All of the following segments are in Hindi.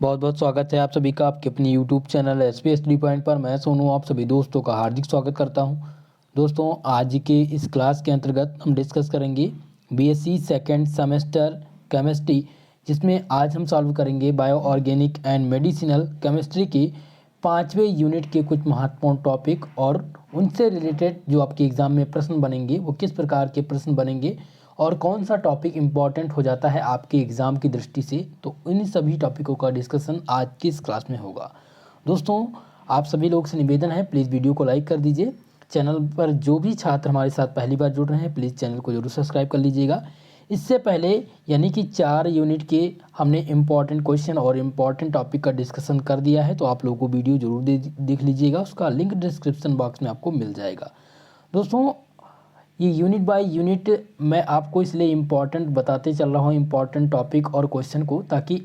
बहुत बहुत स्वागत है आप सभी का आपके अपनी YouTube channel SPS study point पर। मैं सोनू आप सभी दोस्तों का हार्दिक स्वागत करता हूं। दोस्तों, आज के इस क्लास के अंतर्गत हम डिस्कस करेंगे बीएससी सेकंड सेमेस्टर केमिस्ट्री, जिसमें आज हम सॉल्व करेंगे bio organic and medicinal chemistry के 5वें यूनिट के कुछ महत्वपूर्ण टॉपिक और उनसे रिलेटेड जो आपके एग्ज़ाम में प्रश्न बनेंगे वो किस प्रकार के प्रश्न बनेंगे और कौन सा टॉपिक इम्पॉर्टेंट हो जाता है आपके एग्ज़ाम की दृष्टि से। तो इन सभी टॉपिकों का डिस्कशन आज की इस क्लास में होगा। दोस्तों, आप सभी लोग से निवेदन है, प्लीज़ वीडियो को लाइक कर दीजिए। चैनल पर जो भी छात्र हमारे साथ पहली बार जुड़ रहे हैं, प्लीज़ चैनल को जरूर सब्सक्राइब कर लीजिएगा। इससे पहले यानी कि 4 यूनिट के हमने इम्पॉर्टेंट क्वेश्चन और इम्पॉर्टेंट टॉपिक का डिस्कशन कर दिया है, तो आप लोगों को वीडियो जरूर देख लीजिएगा। उसका लिंक डिस्क्रिप्शन बॉक्स में आपको मिल जाएगा। दोस्तों, ये यूनिट बाय यूनिट मैं आपको इसलिए इम्पॉर्टेंट बताते चल रहा हूँ, इम्पॉर्टेंट टॉपिक और क्वेश्चन को, ताकि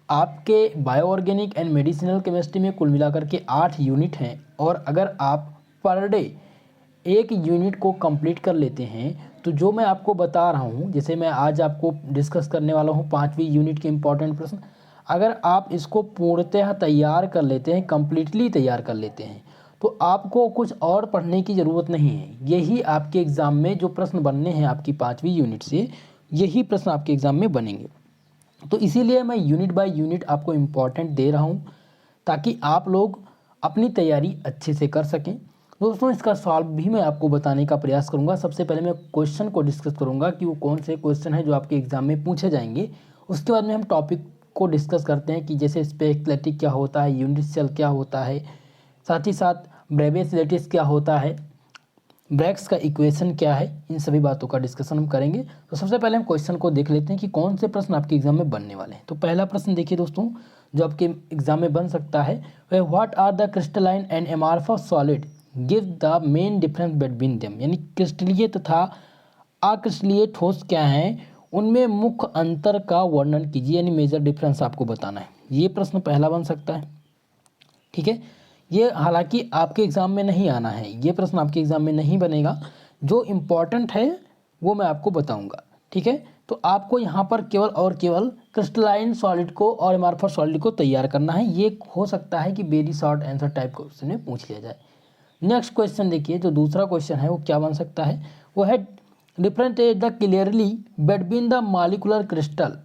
आपके bio organic and medicinal chemistry में कुल मिलाकर के 8 यूनिट हैं, और अगर आप पर डे एक यूनिट को कंप्लीट कर लेते हैं तो जो मैं आपको बता रहा हूँ, जैसे मैं आज आपको डिस्कस करने वाला हूँ 5वीं यूनिट के इम्पॉर्टेंट प्रश्न, अगर आप इसको पूर्णतः तैयार कर लेते हैं, कम्प्लीटली तैयार कर लेते हैं, तो आपको कुछ और पढ़ने की ज़रूरत नहीं है। यही आपके एग्ज़ाम में जो प्रश्न बनने हैं आपकी 5वीं यूनिट से, यही प्रश्न आपके एग्ज़ाम में बनेंगे। तो इसीलिए मैं यूनिट बाय यूनिट आपको इम्पॉर्टेंट दे रहा हूँ, ताकि आप लोग अपनी तैयारी अच्छे से कर सकें। दोस्तों, इसका सॉल्व भी मैं आपको बताने का प्रयास करूँगा। सबसे पहले मैं क्वेश्चन को डिस्कस करूँगा कि वो कौन से क्वेश्चन हैं जो आपके एग्ज़ाम में पूछे जाएंगे। उसके बाद में हम टॉपिक को डिस्कस करते हैं कि जैसे स्पेक्युलेटिव क्या होता है, यूनिट सेल क्या होता है, साथ ही साथ ब्रेवियस लेटिस क्या होता है, ब्रैग्स का इक्वेशन क्या है, इन सभी बातों का डिस्कशन हम करेंगे। तो सबसे पहले हम क्वेश्चन को देख लेते हैं कि कौन से प्रश्न आपके एग्जाम में बनने वाले हैं। तो पहला प्रश्न देखिए दोस्तों, जो आपके एग्जाम में बन सकता है वह what are the crystalline and amorphous solid give the main difference between them, यानी क्रिस्टलीय तथा अक्रिस्टलीय ठोस क्या हैं, उनमें मुख्य अंतर का वर्णन कीजिए, यानी मेजर डिफरेंस आपको बताना है। ये प्रश्न पहला बन सकता है। ठीक है, ये हालांकि आपके एग्ज़ाम में नहीं आना है, ये प्रश्न आपके एग्ज़ाम में नहीं बनेगा। जो इम्पॉर्टेंट है वो मैं आपको बताऊंगा। ठीक है, तो आपको यहाँ पर केवल और केवल क्रिस्टलाइन सॉलिड को और एमॉर्फस सॉलिड को तैयार करना है। ये हो सकता है कि very short answer type question में पूछ लिया जाए। नेक्स्ट क्वेश्चन देखिए, जो दूसरा क्वेश्चन है वो क्या बन सकता है, वो है differentiate the clearly between the molecular crystal,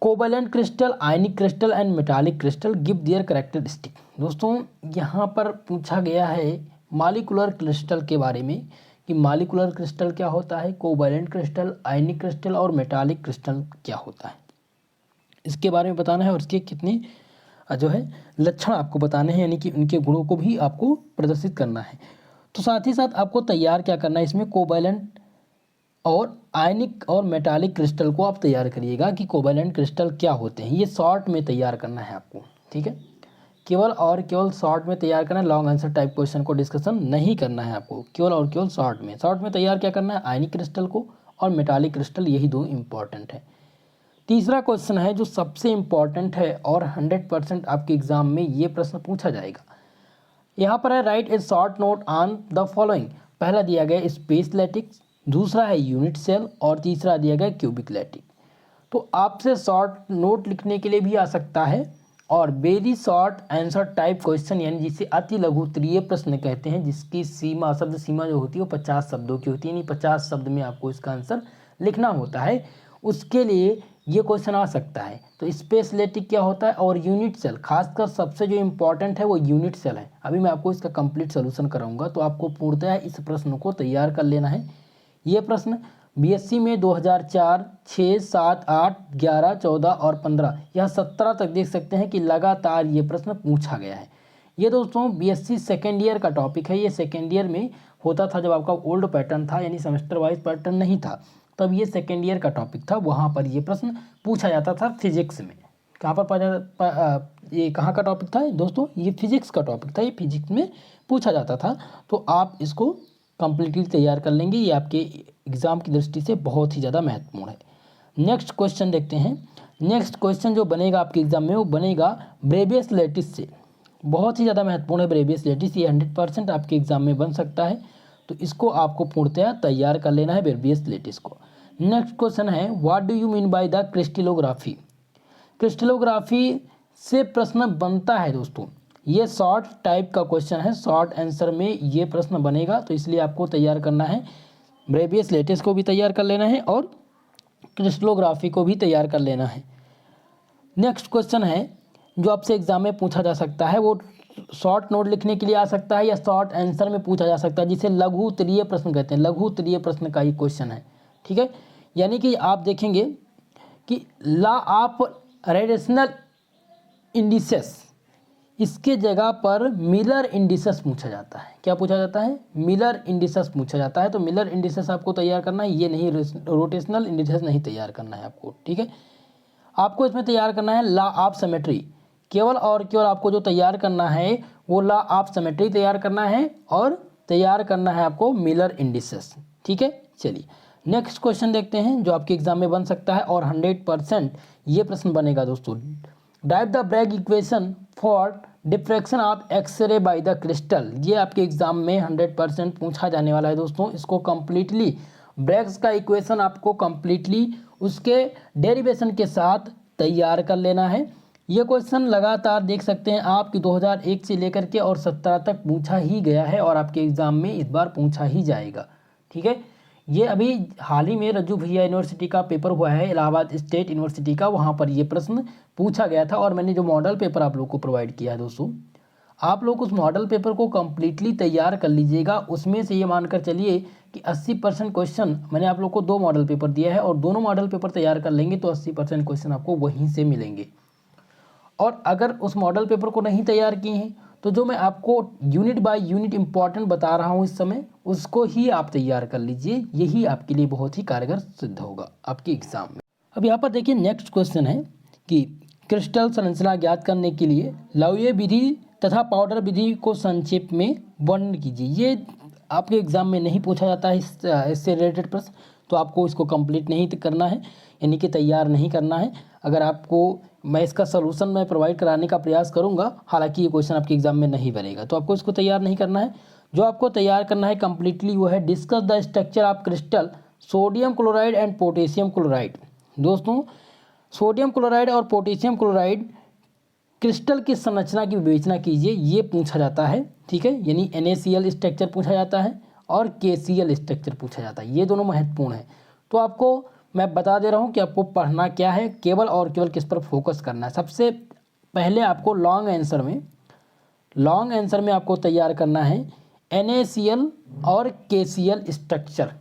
covalent crystal, ionic crystal and metallic crystal, give their characteristic. दोस्तों, यहाँ पर पूछा गया है मॉलिक्यूलर क्रिस्टल के बारे में कि मॉलिक्यूलर क्रिस्टल क्या होता है, कोवैलेंट क्रिस्टल, आयनिक क्रिस्टल और मेटालिक क्रिस्टल क्या होता है, इसके बारे में बताना है। और इसके कितने जो है लक्षण आपको बताने हैं, यानी कि उनके गुणों को भी आपको प्रदर्शित करना है। तो साथ ही साथ आपको तैयार क्या करना है, इसमें कोवैलेंट और आयनिक और मेटालिक क्रिस्टल को आप तैयार करिएगा कि कोवैलेंट क्रिस्टल क्या होते हैं। ये शॉर्ट में तैयार करना है आपको। ठीक है, केवल और केवल शॉर्ट में तैयार करना है, लॉन्ग आंसर टाइप क्वेश्चन को डिस्कशन नहीं करना है आपको, केवल और केवल शॉर्ट में तैयार क्या करना है, आयनिक क्रिस्टल को और मेटालिक क्रिस्टल, यही दो इंपॉर्टेंट है। तीसरा क्वेश्चन है जो सबसे इंपॉर्टेंट है और 100% आपके एग्जाम में ये प्रश्न पूछा जाएगा। यहाँ पर है right A short note on the following. पहला दिया गया स्पेस लैटिक्स, दूसरा है यूनिट सेल और तीसरा दिया गया क्यूबिक लैटिक। तो आपसे शॉर्ट नोट लिखने के लिए भी आ सकता है और very short answer type question, यानी जिसे अति लघुत्तरीय प्रश्न कहते हैं, जिसकी सीमा शब्द सीमा जो होती है वो 50 शब्दों की होती है, यानी 50 शब्द में आपको इसका आंसर लिखना होता है। उसके लिए ये क्वेश्चन आ सकता है। तो स्पेसलेटिक क्या होता है और यूनिट सेल, खासकर सबसे जो इम्पोर्टेंट है वो यूनिट सेल है। अभी मैं आपको इसका कंप्लीट सोल्यूशन कराऊंगा, तो आपको पूर्णतः इस प्रश्न को तैयार कर लेना है। ये प्रश्न बीएससी में 2004, 6, 7, 8, 11, 14 और 15, यह 17 तक देख सकते हैं कि लगातार ये प्रश्न पूछा गया है। ये दोस्तों बीएससी सेकेंड ईयर का टॉपिक है। ये सेकेंड ईयर में होता था, जब आपका ओल्ड पैटर्न था, यानी सेमेस्टर वाइज पैटर्न नहीं था, तब ये सेकेंड ईयर का टॉपिक था। वहाँ पर ये प्रश्न पूछा जाता था फिजिक्स में। कहाँ पर ये कहाँ का टॉपिक था दोस्तों, ये फिजिक्स का टॉपिक था, ये फिजिक्स में पूछा जाता था। तो आप इसको कंप्लीटली तैयार कर लेंगे, ये आपके एग्ज़ाम की दृष्टि से बहुत ही ज़्यादा महत्वपूर्ण है। नेक्स्ट क्वेश्चन देखते हैं। नेक्स्ट क्वेश्चन जो बनेगा आपके एग्ज़ाम में वो बनेगा ब्रेवियस लेटिस से। बहुत ही ज़्यादा महत्वपूर्ण है ब्रेवियस लेटिस, ये 100% आपके एग्ज़ाम में बन सकता है। तो इसको आपको पूर्णतया तैयार कर लेना है, ब्रेवियस लेटिस को। नेक्स्ट क्वेश्चन है what do you mean by the crystallography. Crystallography से प्रश्न बनता है दोस्तों। ये शॉर्ट टाइप का क्वेश्चन है, शॉर्ट आंसर में ये प्रश्न बनेगा, तो इसलिए आपको तैयार करना है। ब्रेवियस लेटेस को भी तैयार कर लेना है और क्रिस्टलोग्राफी को भी तैयार कर लेना है। नेक्स्ट क्वेश्चन है जो आपसे एग्जाम में पूछा जा सकता है, वो शॉर्ट नोट लिखने के लिए आ सकता है या शॉर्ट आंसर में पूछा जा सकता है, जिसे लघु उत्तरीय प्रश्न कहते हैं। लघु उत्तरीय प्रश्न का ही क्वेश्चन है, ठीक है। यानी कि आप देखेंगे कि लॉ ऑफ रेलेशनल इंडिसेस, इसके जगह पर मिलर इंडिसेस पूछा जाता है। क्या पूछा जाता है? मिलर इंडिसेस पूछा जाता है। तो मिलर इंडिसेस आपको तैयार करना है, ये नहीं रोटेशनल इंडिसेस नहीं तैयार करना है आपको, ठीक है। आपको इसमें तैयार करना है लॉ ऑफ सिमेट्री। केवल और केवल आपको जो तैयार करना है वो लॉ ऑफ सिमेट्री तैयार करना है और तैयार करना है आपको मिलर इंडिसेस, ठीक है। चलिए नेक्स्ट क्वेश्चन देखते हैं जो आपके एग्जाम में बन सकता है और 100% ये प्रश्न बनेगा दोस्तों। Derive the Bragg equation for diffraction of X-ray by the crystal. ये आपके एग्जाम में 100% पूछा जाने वाला है दोस्तों। इसको कंप्लीटली ब्रैग्स का इक्वेशन आपको कंप्लीटली उसके डेरिवेशन के साथ तैयार कर लेना है। ये क्वेश्चन लगातार देख सकते हैं आप कि 2001 से लेकर के और 17 तक पूछा ही गया है और आपके एग्जाम में इस बार पूछा ही जाएगा, ठीक है। ये अभी हाल ही में रज्जू भैया यूनिवर्सिटी का पेपर हुआ है, इलाहाबाद स्टेट यूनिवर्सिटी का, वहाँ पर ये प्रश्न पूछा गया था और मैंने जो मॉडल पेपर आप लोग को प्रोवाइड किया है दोस्तों, आप लोग उस मॉडल पेपर को कम्प्लीटली तैयार कर लीजिएगा। उसमें से ये मानकर चलिए कि 80% क्वेश्चन मैंने आप लोग को 2 मॉडल पेपर दिया है और दोनों मॉडल पेपर तैयार कर लेंगे तो 80% क्वेश्चन आपको वहीं से मिलेंगे। और अगर उस मॉडल पेपर को नहीं तैयार किए हैं तो जो मैं आपको यूनिट बाय यूनिट इंपॉर्टेंट बता रहा हूँ इस समय, उसको ही आप तैयार कर लीजिए। यही आपके लिए बहुत ही कारगर सिद्ध होगा आपके एग्जाम में। अब यहाँ पर देखिए नेक्स्ट क्वेश्चन है कि क्रिस्टल संरचना ज्ञात करने के लिए लौये विधि तथा पाउडर विधि को संक्षेप में वर्णन कीजिए। ये आपके एग्जाम में नहीं पूछा जाता है इससे रिलेटेड प्रश्न, तो आपको इसको कंप्लीट नहीं करना है, यानी कि तैयार नहीं करना है। अगर आपको मैं इसका सलूशन मैं प्रोवाइड कराने का प्रयास करूंगा, हालांकि ये क्वेश्चन आपके एग्जाम में नहीं बनेगा, तो आपको इसको तैयार नहीं करना है। जो आपको तैयार करना है कंप्लीटली वो है discuss the structure of crystal sodium chloride and potassium chloride. दोस्तों सोडियम क्लोराइड और पोटेशियम क्लोराइड क्रिस्टल की संरचना की विवेचना कीजिए, ये पूछा जाता है, ठीक है। यानी NaCl स्ट्रक्चर पूछा जाता है और KCl स्ट्रक्चर पूछा जाता है, ये दोनों महत्वपूर्ण है। तो आपको मैं बता दे रहा हूँ कि आपको पढ़ना क्या है, केवल और केवल किस पर फोकस करना है। सबसे पहले आपको लॉन्ग आंसर में आपको तैयार करना है NaCl और KCl स्ट्रक्चर,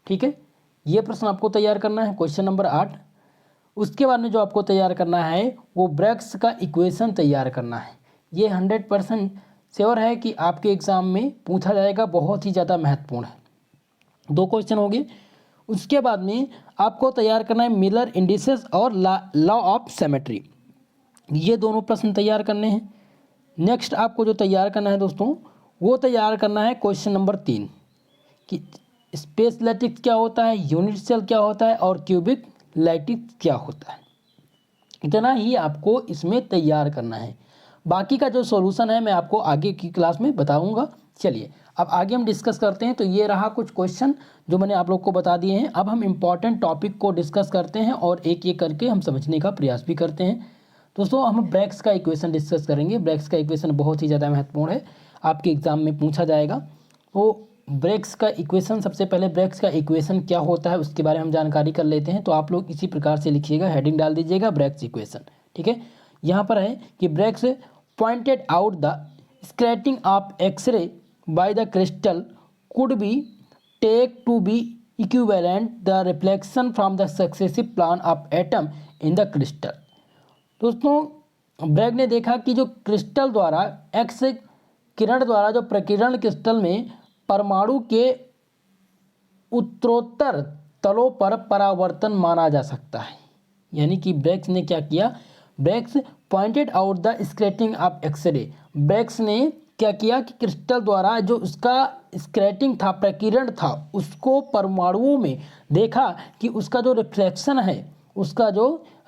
ठीक है। ये प्रश्न आपको तैयार करना है, क्वेश्चन नंबर 8। उसके बाद में जो आपको तैयार करना है वो ब्रैग्स का इक्वेशन तैयार करना है। ये 100% श्योर है कि आपके एग्जाम में पूछा जाएगा, बहुत ही ज़्यादा महत्वपूर्ण है। 2 क्वेश्चन हो गए। उसके बाद में आपको तैयार करना है मिलर इंडिसेस और लॉ ऑफ सिमेट्री, ये दोनों प्रश्न तैयार करने हैं। नेक्स्ट आपको जो तैयार करना है दोस्तों वो तैयार करना है क्वेश्चन नंबर 3 कि स्पेस लैटिक्स क्या होता है, यूनिट सेल क्या होता है और क्यूबिक लैटिक्स क्या होता है। इतना ही आपको इसमें तैयार करना है। बाकी का जो सॉल्यूशन है मैं आपको आगे की क्लास में बताऊंगा। चलिए अब आगे हम डिस्कस करते हैं। तो ये रहा कुछ क्वेश्चन जो मैंने आप लोग को बता दिए हैं। अब हम इम्पॉर्टेंट टॉपिक को डिस्कस करते हैं और एक एक करके हम समझने का प्रयास भी करते हैं। दोस्तों हम ब्रैग्स का इक्वेशन डिस्कस करेंगे। ब्रैग्स का इक्वेशन बहुत ही ज़्यादा महत्वपूर्ण है, आपके एग्जाम में पूछा जाएगा। तो ब्रैग्स का इक्वेशन, सबसे पहले ब्रैग्स का इक्वेशन क्या होता है उसके बारे में हम जानकारी कर लेते हैं। तो आप लोग इसी प्रकार से लिखिएगा, हेडिंग डाल दीजिएगा ब्रैग्स इक्वेशन, ठीक है। यहाँ पर है कि Braggs pointed out the scattering of X-ray by the crystal could be take to be equivalent the reflection from the successive plane of atom in the crystal. दोस्तों ब्रैग ने देखा कि जो क्रिस्टल द्वारा एक्स किरण द्वारा जो प्रकीर्णन क्रिस्टल में परमाणु के उत्तरोत्तर तलों पर परावर्तन माना जा सकता है। यानी कि ब्रैग्स ने क्या किया, Braggs pointed out the scattering of X-ray. Braggs ने क्या किया कि क्रिस्टल द्वारा जो उसका स्कैटरिंग था, प्रकीर्णन था, उसको परमाणुओं में देखा कि उसका जो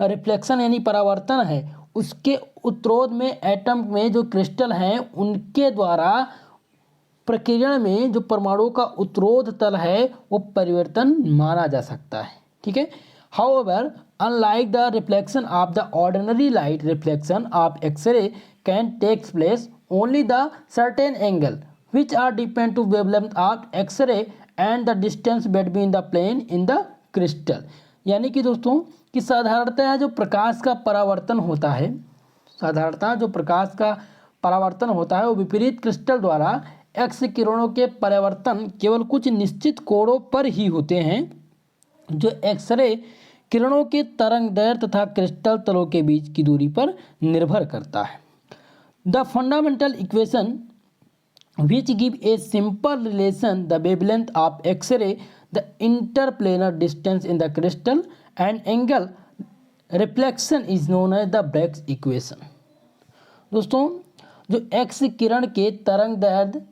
रिफ्लेक्शन यानी परावर्तन है, उसके उत्तरोध में एटम में जो क्रिस्टल हैं उनके द्वारा प्रकीर्णन में जो परमाणु का उत्तरोध तल है वो परिवर्तन माना जा सकता है, ठीक है। However Unlike the reflection of the ordinary light, reflection of X-ray can take place only the certain angle which are depend to wavelength of X-ray and the distance between the plane in the crystal। यानी कि दोस्तों कि साधारणतः जो प्रकाश का परावर्तन होता है, साधारणतः जो प्रकाश का परावर्तन होता है वो विपरीत क्रिस्टल द्वारा एक्स किरणों के परावर्तन केवल कुछ निश्चित कोणों पर ही होते हैं, जो एक्सरे किरणों के तरंगदैर्घ्य तथा क्रिस्टल तलों के बीच की दूरी पर निर्भर करता है। The fundamental equation which give a simple relation the wavelength of X-ray, the interplanar distance in the crystal and angle reflection is known as the Bragg's equation। दोस्तों जो एक्स किरण के तरंगदैर्घ्य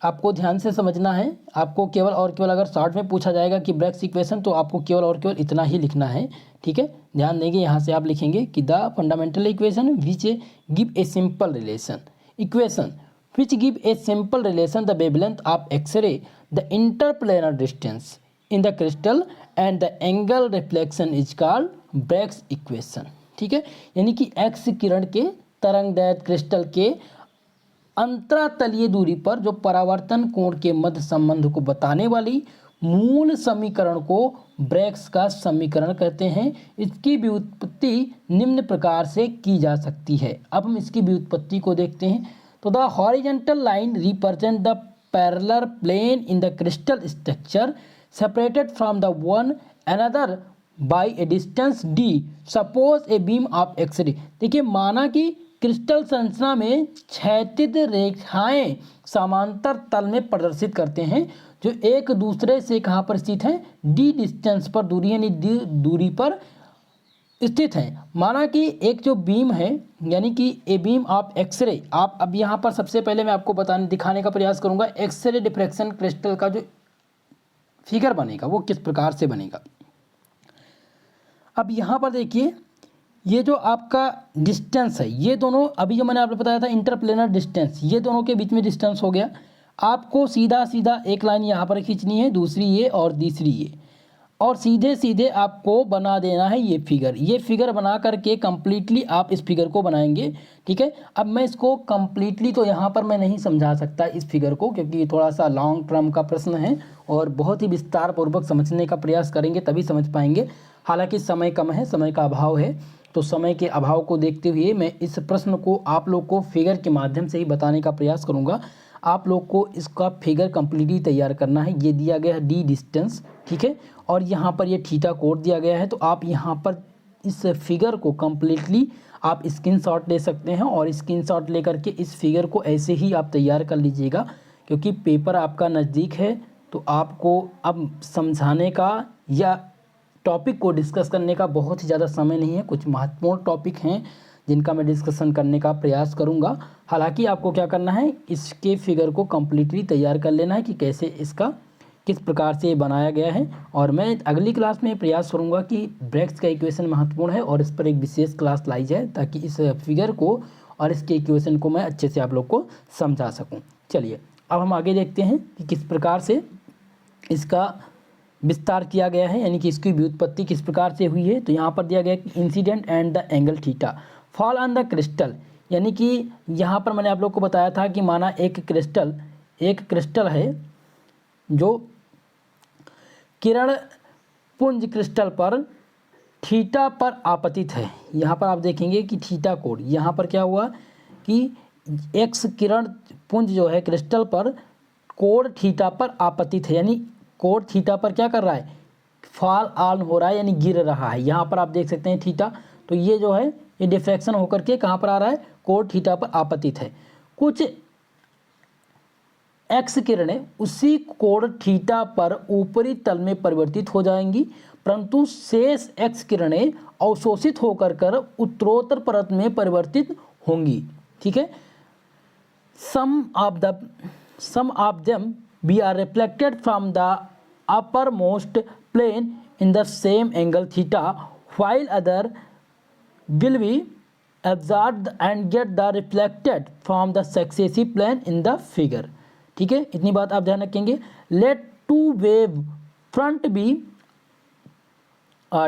आपको ध्यान से समझना है, आपको केवल और केवल अगर शॉर्ट में पूछा जाएगा कि ब्रैग्स इक्वेशन तो आपको केवल और केवल इतना ही लिखना है, ठीक है। ध्यान देंगे यहाँ से आप लिखेंगे कि the fundamental equation which give a simple relation, equation which give a simple relation the wavelength of X-ray, the interplanar distance in the crystal and the angle reflection is called Bragg's equation। ठीक है, यानी कि एक्स किरण के तरंगदैर्घ्य क्रिस्टल के अंतरातलीय दूरी पर जो परावर्तन कोण के मध्य संबंध को बताने वाली मूल समीकरण को ब्रैग्स का समीकरण कहते हैं। इसकी व्युत्पत्ति निम्न प्रकार से की जा सकती है। अब हम इसकी व्युत्पत्ति को देखते हैं। तो the horizontal line represent the parallel plane in the crystal structure separated from the one another by a distance D. Suppose a beam of X-ray. देखिए माना कि क्रिस्टल संरचना में क्षैतिज रेखाएं समांतर तल में प्रदर्शित करते हैं जो एक दूसरे से कहाँ पर स्थित हैं, डी डिस्टेंस पर दूरी यानी डी दूरी पर स्थित हैं। माना कि एक जो बीम है यानी कि ए बीम ऑफ एक्सरे, आप अब यहाँ पर सबसे पहले मैं आपको दिखाने का प्रयास करूँगा एक्सरे डिफ्रैक्शन क्रिस्टल का जो फिगर बनेगा वो किस प्रकार से बनेगा। अब यहाँ पर देखिए ये जो आपका डिस्टेंस है, ये दोनों अभी जो मैंने आपको बताया था इंटरप्लेनर डिस्टेंस, ये दोनों के बीच में डिस्टेंस हो गया। आपको सीधा सीधा एक लाइन यहाँ पर खींचनी है, दूसरी ये और तीसरी ये, और सीधे सीधे आपको बना देना है ये फिगर। ये फिगर बना करके कम्प्लीटली आप इस फिगर को बनाएंगे, ठीक है। अब मैं इसको कम्प्लीटली तो यहाँ पर मैं नहीं समझा सकता इस फिगर को, क्योंकि ये थोड़ा सा लॉन्ग टर्म का प्रश्न है और बहुत ही विस्तार पूर्वक समझने का प्रयास करेंगे तभी समझ पाएंगे। हालांकि समय कम है, समय का अभाव है, तो समय के अभाव को देखते हुए मैं इस प्रश्न को आप लोग को फिगर के माध्यम से ही बताने का प्रयास करूँगा। आप लोग को इसका फिगर कम्प्लीटली तैयार करना है। ये दिया गया है डी डिस्टेंस, ठीक है, और यहाँ पर ये थीटा कोड दिया गया है। तो आप यहाँ पर इस फिगर को कम्प्लीटली आप स्क्रीनशॉट ले सकते हैं और स्क्रीनशॉट लेकर के इस फिगर को ऐसे ही आप तैयार कर लीजिएगा, क्योंकि पेपर आपका नज़दीक है। तो आपको अब समझाने का या टॉपिक को डिस्कस करने का बहुत ही ज़्यादा समय नहीं है। कुछ महत्वपूर्ण टॉपिक हैं जिनका मैं डिस्कशन करने का प्रयास करूंगा। हालांकि आपको क्या करना है, इसके फिगर को कम्प्लीटली तैयार कर लेना है कि कैसे इसका किस प्रकार से ये बनाया गया है। और मैं अगली क्लास में प्रयास करूंगा कि ब्रैग्स का इक्वेशन महत्वपूर्ण है और इस पर एक विशेष क्लास लाई जाए ताकि इस फिगर को और इसके इक्वेशन को मैं अच्छे से आप लोग को समझा सकूँ। चलिए अब हम आगे देखते हैं कि किस प्रकार से इसका विस्तार किया गया है, यानी कि इसकी व्युत्पत्ति किस प्रकार से हुई है। तो यहाँ पर दिया गया कि incident and the angle theta fall on the crystal, यानी कि यहाँ पर मैंने आप लोग को बताया था कि माना एक क्रिस्टल है जो किरण पुंज क्रिस्टल पर थीटा पर आपतित है। यहाँ पर आप देखेंगे कि थीटा कोड, यहाँ पर क्या हुआ कि एक्स किरण पुंज जो है क्रिस्टल पर कोड थीटा पर आपतित है, यानी कोड थीटा पर क्या कर रहा है, फॉल ऑन हो रहा है, यानी गिर रहा है। यहाँ पर आप देख सकते हैं थीटा, तो ये जो है ये डिफ्रैक्शन होकर के कहाँ पर आ रहा है, कोड थीटा पर आपतित है। कुछ एक्स किरणें उसी कोड थीटा पर ऊपरी तल में परिवर्तित हो जाएंगी, परंतु शेष एक्स किरणें अवशोषित होकर कर उत्तरोत्तर परत में परिवर्तित होंगी, ठीक है। Some of them we are reflected from the uppermost plane in the same angle theta, while other will be absorbed and get the reflected from the successive plane in the figure, ठीक है। इतनी बात आप ध्यान रखेंगे। let two wave front be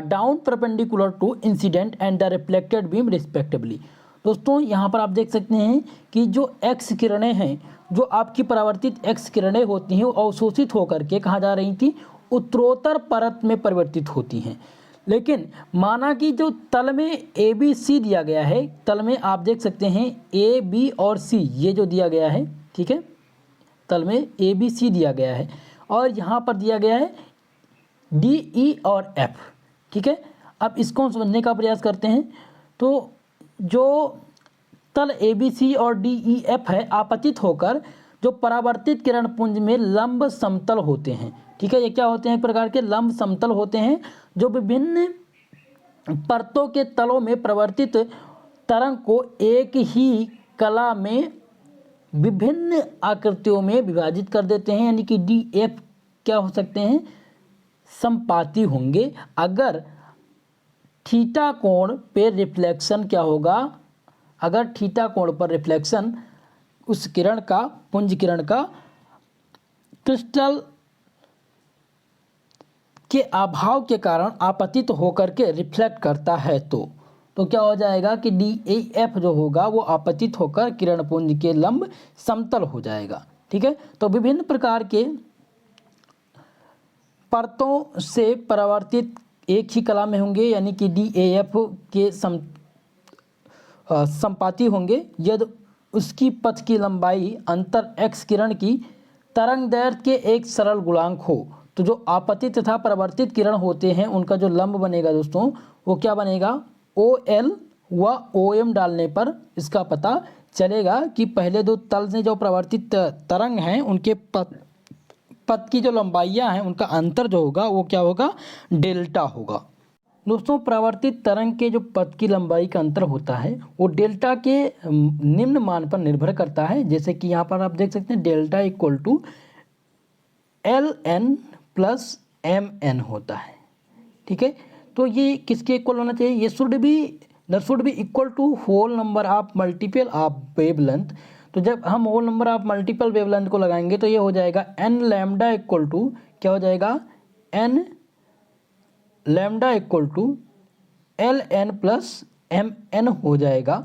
drawn perpendicular to incident and the reflected beam respectively. दोस्तों यहाँ पर आप देख सकते हैं कि जो एक्स किरणें हैं, जो आपकी परावर्तित एक्स किरणें होती हैं, वो अवशोषित होकर के कहाँ जा रही थी, उत्तरोत्तर परत में परिवर्तित होती हैं। लेकिन माना कि जो तल में ए बी सी दिया गया है, तल में आप देख सकते हैं ए बी और सी ये जो दिया गया है, ठीक है, तल में ए बी सी दिया गया है और यहाँ पर दिया गया है डी ई और एफ, ठीक है। अब इसको हम समझने का प्रयास करते हैं। तो जो तल ए बी सी और डी ई एफ है, आपतित होकर जो परावर्तित किरण पुंज में लंब समतल होते हैं, ठीक है। ये क्या होते हैं, एक प्रकार के लंब समतल होते हैं जो विभिन्न परतों के तलों में परिवर्तित तरंग को एक ही कला में विभिन्न आकृतियों में विभाजित कर देते हैं। यानी कि डी एफ क्या हो सकते हैं, संपाती होंगे। अगर थीटा कोण पे रिफ्लेक्शन क्या होगा, अगर थीटा कोण पर रिफ्लेक्शन उस किरण का, पुंज किरण का क्रिस्टल के अभाव के कारण आपतित होकर के रिफ्लेक्ट करता है तो क्या हो जाएगा कि डी ए एफ जो होगा वो आपतित होकर किरण पुंज के लंब समतल हो जाएगा, ठीक है। तो विभिन्न प्रकार के परतों से परावर्तित एक ही कला में होंगे, यानी कि डी ए एफ के संपाती होंगे यदि उसकी पथ की लंबाई अंतर एक्स किरण की तरंगदैर्घ्य के एक सरल गुणांक हो। तो जो आपतित तथा परावर्तित किरण होते हैं उनका जो लंब बनेगा दोस्तों, वो क्या बनेगा, ओ एल व ओ एम डालने पर इसका पता चलेगा कि पहले दो तल से जो परावर्तित तरंग हैं उनके पथ की जो लंबाइयाँ हैं उनका अंतर जो होगा वो क्या होगा, डेल्टा होगा। दोस्तों परावर्तित तरंग के जो पथ की लंबाई का अंतर होता है वो डेल्टा के निम्न मान पर निर्भर करता है। जैसे कि यहाँ पर आप देख सकते हैं delta equal to L N plus M N होता है, ठीक है। तो ये किसके इक्वल होना चाहिए, ये should be equal to whole number of multiple of wavelength. तो जब हम whole number of multiple wavelength को लगाएंगे तो ये हो जाएगा एन लैम्डा इक्वल टू क्या हो जाएगा, N lambda equal to L N plus M N हो जाएगा।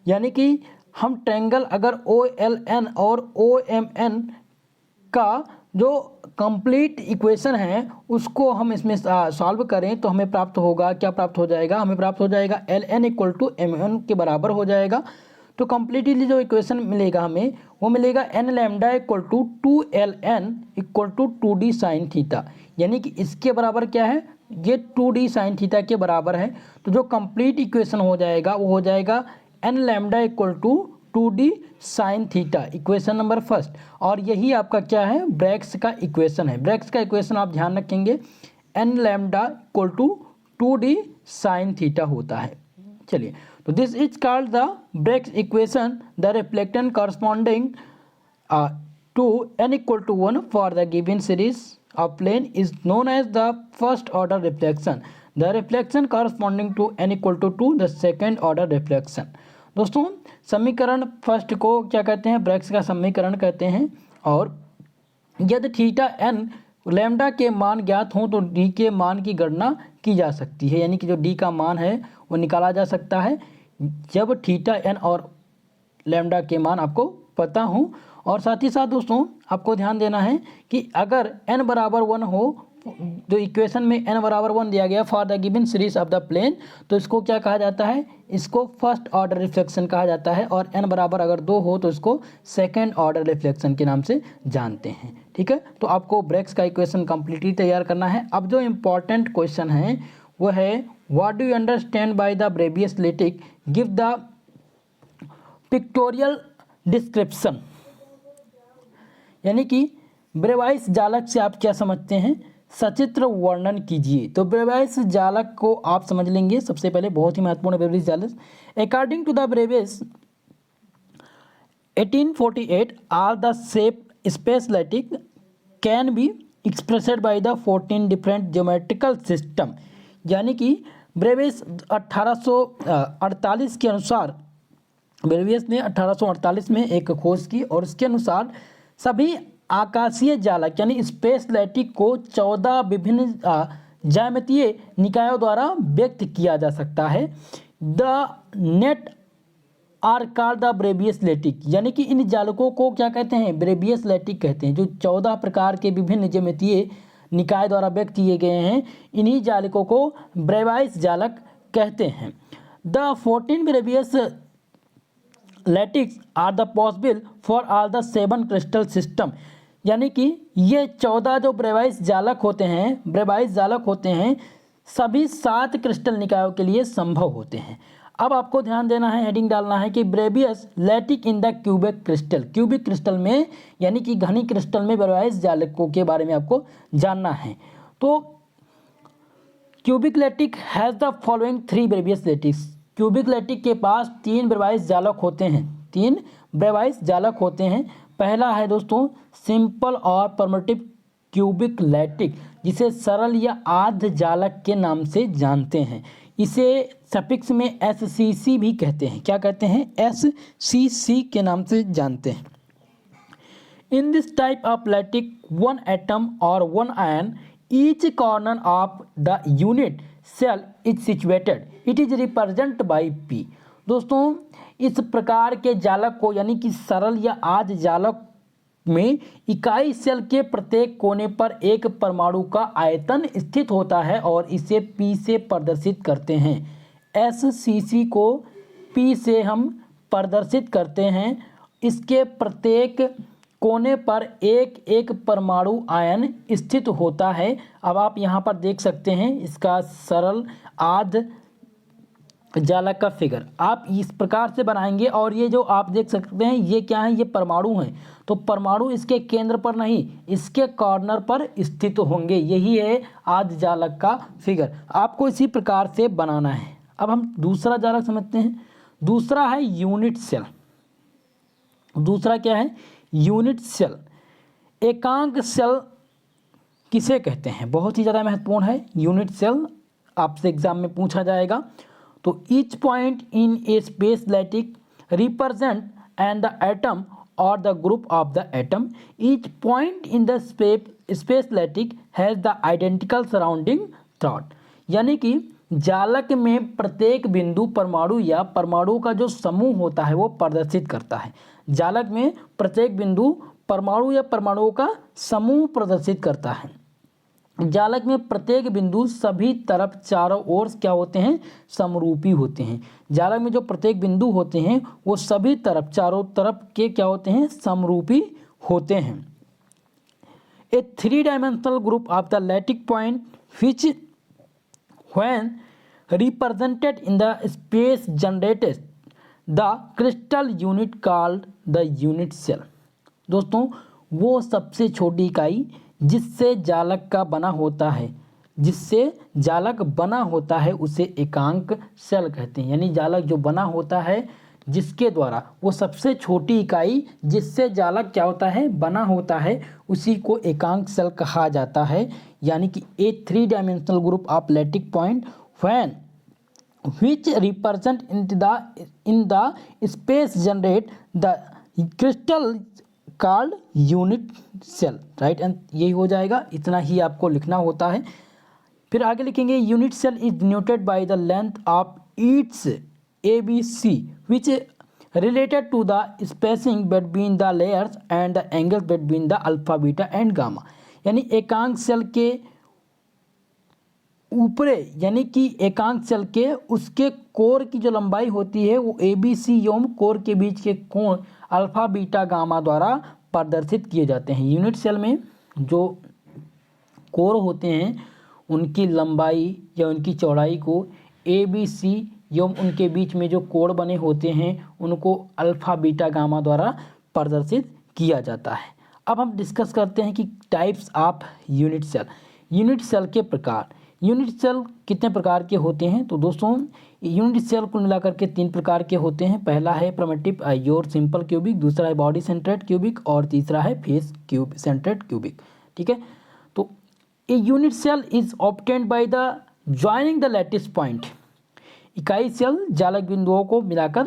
यानी कि हम ट्रायंगल अगर ओ एल एन और ओ एम एन का जो कंप्लीट इक्वेशन है उसको हम इसमें सॉल्व करें तो हमें प्राप्त होगा, क्या प्राप्त हो जाएगा, हमें प्राप्त हो जाएगा L N equal to M N के बराबर हो जाएगा। तो कम्प्लीटली जो इक्वेशन मिलेगा हमें वो मिलेगा N lambda equal to two L N equal to two D sine theta. यानी कि इसके बराबर क्या है, ये टू डी साइन थीटा के बराबर है। तो जो कंप्लीट इक्वेशन हो जाएगा वो हो जाएगा N lambda equal to two D sine theta, equation number first. और यही आपका क्या है, ब्रैग्स का इक्वेशन है। ब्रैग्स का इक्वेशन आप ध्यान रखेंगे n lambda equal to two D sine theta होता है। चलिए, तो this is called the Bragg's equation, the reflectant corresponding to n equal to 1 for the given series of plane is known as the first order reflection, the reflection corresponding to n equal to 2 the second order reflection. दोस्तों समीकरण फर्स्ट को क्या कहते हैं, ब्रैग्स का समीकरण कहते हैं। और यदि थीटा एन लैम्डा के मान ज्ञात हों तो डी के मान की गणना की जा सकती है। यानी कि जो डी का मान है वो निकाला जा सकता है जब थीटा एन और लैम्डा के मान आपको पता हो। और साथ ही साथ दोस्तों आपको ध्यान देना है कि अगर n बराबर 1 हो, जो इक्वेशन में n बराबर 1 दिया गया for the given series of the plane, तो इसको क्या कहा जाता है, इसको फर्स्ट ऑर्डर रिफ्लेक्शन कहा जाता है। और n बराबर अगर 2 हो तो इसको सेकेंड ऑर्डर रिफ्लेक्शन के नाम से जानते हैं, ठीक है। तो आपको ब्रैग्स का इक्वेशन कंप्लीटली तैयार करना है। अब जो इम्पॉर्टेंट क्वेश्चन है वो है what do you understand by the Bravais lattice, give the pictorial description. यानी कि ब्रेवाइस जालक से आप क्या समझते हैं, सचित्र वर्णन कीजिए। तो ब्रेवाइस जालक को आप समझ लेंगे सबसे पहले, बहुत ही महत्वपूर्ण ब्रेवियस जालक। According to the Bravais 1848 are the shape space lattice can be expressed by the 14 different geometrical system. यानी कि ब्रेवियस 1848 के अनुसार, ब्रेवियस ने 1848 में एक खोज की और इसके अनुसार सभी आकाशीय जालक यानी स्पेस लैटिक को 14 विभिन्न ज्यामितीय निकायों द्वारा व्यक्त किया जा सकता है। The net are called the Bravais lattice, यानी कि इन जालकों को क्या कहते हैं, ब्रेवियस लैटिक कहते हैं। जो 14 प्रकार के विभिन्न ज्यामितीय निकाय द्वारा व्यक्त किए गए हैं, इन्हीं जालकों को ब्रेवाइस जालक कहते हैं। The 14 Bravais lattices are the possible for all the 7 crystal system, यानी कि ये 14 जो ब्रेवाइस जालक होते हैं सभी 7 क्रिस्टल निकायों के लिए संभव होते हैं। अब आपको ध्यान देना है, हेडिंग डालना है कि Bravais lattice in the cubic crystal में, यानी कि घनी क्रिस्टल में ब्रेवाइस जालकों के बारे में आपको जानना है। तो cubic lattice has the following 3 Bravais lattices. Cubic lattice के पास 3 ब्रेवाइस जालक होते हैं। पहला है दोस्तों सिंपल और परमिटिव क्यूबिक लैटिक, जिसे सरल या आर्ध जालक के नाम से जानते हैं। इसे सफिक्स में SCC भी कहते हैं। क्या कहते हैं? SCC के नाम से जानते हैं। In this type of lattice 1 atom और 1 ion each corner of the unit cell is situated, it is represent by P। दोस्तों इस प्रकार के जालक को, यानी कि सरल या आर्ध जालक में इकाई सेल के प्रत्येक कोने पर एक परमाणु का आयतन स्थित होता है और इसे P से प्रदर्शित करते हैं। SCC को P से हम प्रदर्शित करते हैं। इसके प्रत्येक कोने पर एक एक परमाणु आयन स्थित होता है। अब आप यहाँ पर देख सकते हैं इसका सरल आर्ध जालक का फिगर आप इस प्रकार से बनाएंगे, और ये जो आप देख सकते हैं ये क्या है, ये परमाणु हैं। तो परमाणु इसके केंद्र पर नहीं, इसके कॉर्नर पर स्थित होंगे। यही है आर्ध जालक का फिगर। आपको इसी प्रकार से बनाना है। अब हम दूसरा जालक समझते हैं। दूसरा है यूनिट सेल। दूसरा क्या है? Unit cell. एकांक सेल किसे कहते हैं? बहुत ही ज़्यादा महत्वपूर्ण है यूनिट सेल, आपसे एग्जाम में पूछा जाएगा। तो each point in a space lattice represent and the atom और the group of the atom. Each point in the space lattice has the identical surrounding throughout, यानी कि जालक में प्रत्येक बिंदु परमाणु या परमाणु का जो समूह होता है वो प्रदर्शित करता है। जालक में प्रत्येक बिंदु परमाणु या परमाणुओं का समूह प्रदर्शित करता है। जालक में प्रत्येक बिंदु सभी तरफ चारों ओर क्या होते हैं? समरूपी होते हैं। जालक में जो प्रत्येक बिंदु होते हैं वो सभी तरफ चारों तरफ के क्या होते हैं? समरूपी होते हैं। ए 3-dimensional group of the lattice point which when represented in the space generates the crystal unit called the unit cell। दोस्तों वो सबसे छोटी इकाई जिससे जालक का बना होता है, जिससे जालक बना होता है उसे एकांक सेल कहते हैं। यानी जालक जो बना होता है जिसके द्वारा, वो सबसे छोटी इकाई जिससे जालक क्या होता है? बना होता है, उसी को एकांक सेल कहा जाता है। यानी कि ए 3-dimensional group of lattice point when which represent in the space generate the crystal called unit cell, right? And यही हो जाएगा, इतना ही आपको लिखना होता है। फिर आगे लिखेंगे unit cell is denoted by the length of its ABC which related to the spacing between the layers and the angles between the alpha, beta and gamma। यानी एकांक सेल के ऊपरे, यानी कि एकांक सेल के उसके कोर की जो लंबाई होती है वो ABC एवं कोर के बीच के कोण अल्फा, बीटा, गामा द्वारा प्रदर्शित किए जाते हैं। यूनिट सेल में जो कोर होते हैं उनकी लंबाई या उनकी चौड़ाई को ABC एवं उनके बीच में जो कोण बने होते हैं उनको अल्फा, बीटा, गामा द्वारा प्रदर्शित किया जाता है। अब हम डिस्कस करते हैं कि types of unit cell. Unit cell के प्रकार। यूनिट सेल कितने प्रकार के होते हैं? तो दोस्तों यूनिट सेल कुल मिलाकर के 3 प्रकार के होते हैं। पहला है प्रिमिटिव और सिंपल क्यूबिक, दूसरा है बॉडी सेंटर्ड क्यूबिक और तीसरा है फेस सेंटर्ड क्यूबिक। ठीक है, तो a unit cell is obtained by the joining the lattice point. इकाई सेल जालक बिंदुओं को मिलाकर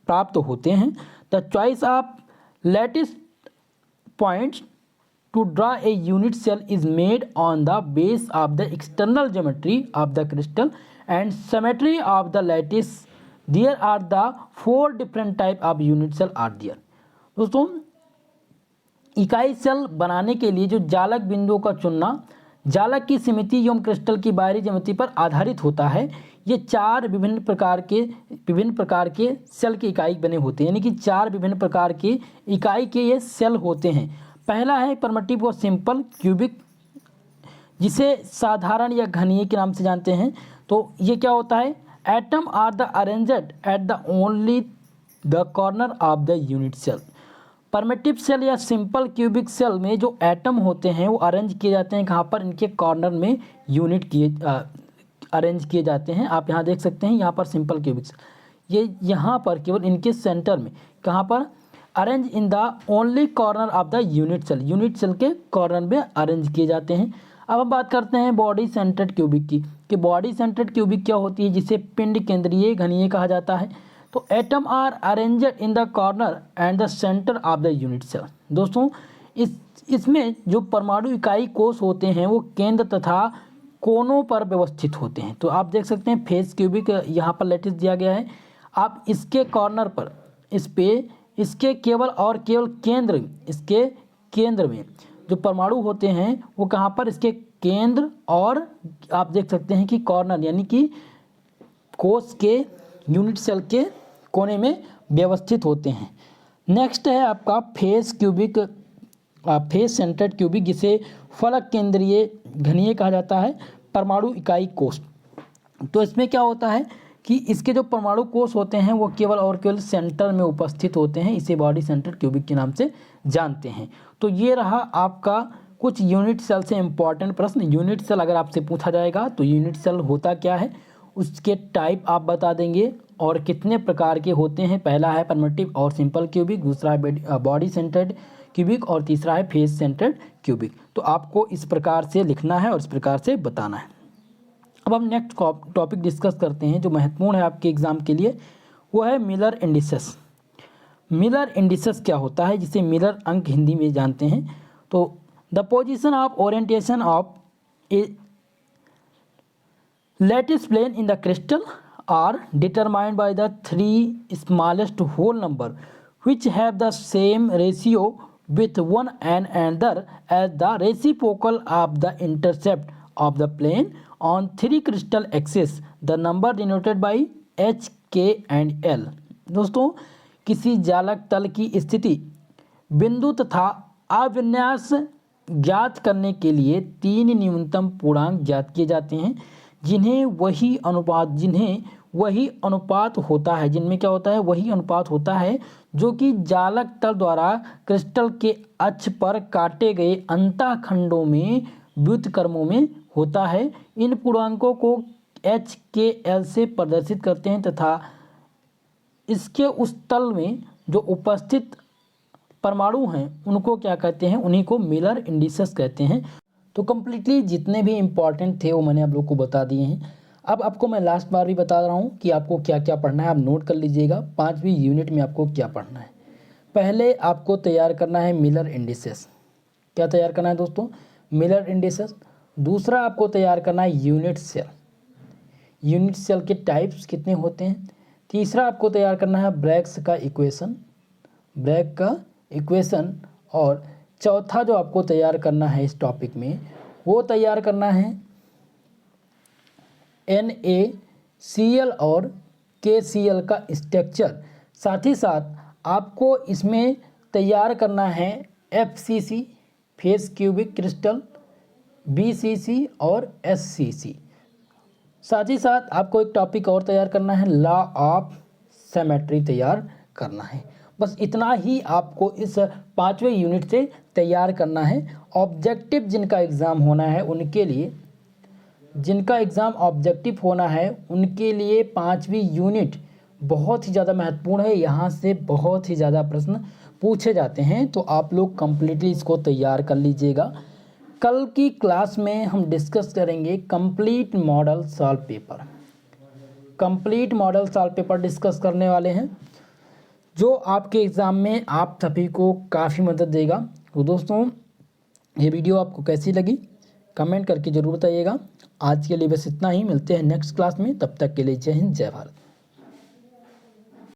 प्राप्त होते हैं। The choice of lattice points to draw a unit cell is made on the base of the external geometry of the crystal and symmetry of the lattice. There are the 4 different type of unit cell are there. दोस्तों इकाई सेल बनाने के लिए जो जालक बिंदुओं का चुनना जालक की समिति एवं क्रिस्टल की बाहरी ज्यामिति पर आधारित होता है। ये 4 विभिन्न प्रकार के सेल की इकाई बने होते हैं, यानी कि 4 विभिन्न प्रकार के इकाई के ये सेल होते हैं। पहला है परमिटिव और सिंपल क्यूबिक, जिसे साधारण या घनीय के नाम से जानते हैं। तो ये क्या होता है, atom are the arranged at the only the corner of the unit cell. Primitive cell या सिंपल क्यूबिक सेल में जो एटम होते हैं वो अरेंज किए जाते हैं कहाँ पर, इनके कॉर्नर में यूनिट अरेंज किए जाते हैं। आप यहाँ देख सकते हैं, यहाँ पर सिंपल क्यूबिक सेल ये यहाँ पर केवल इनके सेंटर में कहाँ पर arrange in the only corner of the unit cell के कॉर्नर में अरेंज किए जाते हैं। अब हम बात करते हैं बॉडी सेंटर्ड क्यूबिक की, कि बॉडी सेंटर्ड क्यूबिक क्या होती है, जिसे पिंड केंद्रीय घनीय कहा जाता है। तो atom are arranged in the corner and the centre of the unit cell. दोस्तों इसमें जो परमाणु इकाई कोष होते हैं वो केंद्र तथा कोनों पर व्यवस्थित होते हैं। तो आप देख सकते हैं फेस क्यूबिक यहाँ पर लेटिस दिया गया है। आप इसके कॉर्नर पर इसके केवल इसके केंद्र में जो परमाणु होते हैं वो कहाँ पर, इसके केंद्र और आप देख सकते हैं कि कॉर्नर यानी कि कोष के यूनिट सेल के कोने में व्यवस्थित होते हैं। नेक्स्ट है आपका फेस सेंटर्ड क्यूबिक, जिसे फलक केंद्रीय घनीय कहा जाता है परमाणु इकाई कोष। तो इसमें क्या होता है कि इसके जो परमाणु कोष होते हैं वो केवल सेंटर में उपस्थित होते हैं, इसे बॉडी सेंटर्ड क्यूबिक के नाम से जानते हैं। तो ये रहा आपका कुछ यूनिट सेल से इम्पॉर्टेंट प्रश्न। यूनिट सेल अगर आपसे पूछा जाएगा तो यूनिट सेल होता क्या है, उसके टाइप आप बता देंगे और कितने प्रकार के होते हैं। पहला है परमिटिव और सिंपल क्यूबिक, दूसरा है बॉडी सेंटर्ड क्यूबिक और तीसरा है फेस सेंटर्ड क्यूबिक। तो आपको इस प्रकार से लिखना है और इस प्रकार से बताना है। अब हम नेक्स्ट टॉपिक डिस्कस करते हैं जो महत्वपूर्ण है आपके एग्जाम के लिए, वो है मिलर इंडिसेस। मिलर इंडिसेस क्या होता है, जिसे मिलर अंक हिंदी में जानते हैं। तो the position of orientation of A lattice plane in the crystal are determined by the 3 smallest whole number which have the same ratio with one and another as the reciprocal of the intercept of the plane on 3 crystal axes, the number denoted by h, k and l। दोस्तों किसी जालक तल की स्थिति, बिंदु तथा अविन्यास ज्ञात करने के लिए 3 न्यूनतम पूर्णांक ज्ञात किए जाते हैं, जिन्हें वही अनुपात होता है, जिनमें क्या होता है, वही अनुपात होता है जो कि जालक तल द्वारा क्रिस्टल के अक्ष पर काटे गए अंतःखंडों में व्युत्क्रमों में होता है। इन पूर्णांकों को h, k, l से प्रदर्शित करते हैं तथा इसके उस तल में जो उपस्थित परमाणु हैं उनको क्या कहते हैं, उन्हीं को मिलर इंडिसेस कहते हैं। तो कम्प्लीटली जितने भी इम्पॉर्टेंट थे वो मैंने आप लोग को बता दिए हैं। अब आपको मैं लास्ट बार भी बता रहा हूँ कि आपको क्या क्या पढ़ना है, आप नोट कर लीजिएगा। 5वीं यूनिट में आपको क्या पढ़ना है, पहले आपको तैयार करना है मिलर इंडिसेस। क्या तैयार करना है दोस्तों, मिलर इंडिसेस। दूसरा आपको तैयार करना है यूनिट सेल, यूनिट सेल के टाइप्स कितने होते हैं। तीसरा आपको तैयार करना है ब्रैग्स का इक्वेशन। और चौथा जो आपको तैयार करना है इस टॉपिक में, वो तैयार करना है NaCl और KCl का स्ट्रक्चर। साथ ही साथ आपको इसमें तैयार करना है FCC face cubic crystal, BCC और SCC। साथ ही साथ आपको एक टॉपिक और तैयार करना है, लॉ ऑफ सिमेट्री तैयार करना है। बस इतना ही आपको इस 5वें यूनिट से तैयार करना है। ऑब्जेक्टिव जिनका एग्ज़ाम होना है उनके लिए, जिनका एग्ज़ाम ऑब्जेक्टिव होना है उनके लिए 5वीं यूनिट बहुत ही ज़्यादा महत्वपूर्ण है। यहाँ से बहुत ही ज़्यादा प्रश्न पूछे जाते हैं, तो आप लोग कम्प्लीटली इसको तैयार कर लीजिएगा। कल की क्लास में हम डिस्कस करेंगे complete model solve paper. Complete model solve paper discuss करने वाले हैं, जो आपके एग्ज़ाम में आप सभी को काफ़ी मदद देगा। तो दोस्तों ये वीडियो आपको कैसी लगी कमेंट करके ज़रूर बताइएगा। आज के लिए बस इतना ही, मिलते हैं नेक्स्ट क्लास में, तब तक के लिए जय हिंद जय भारत।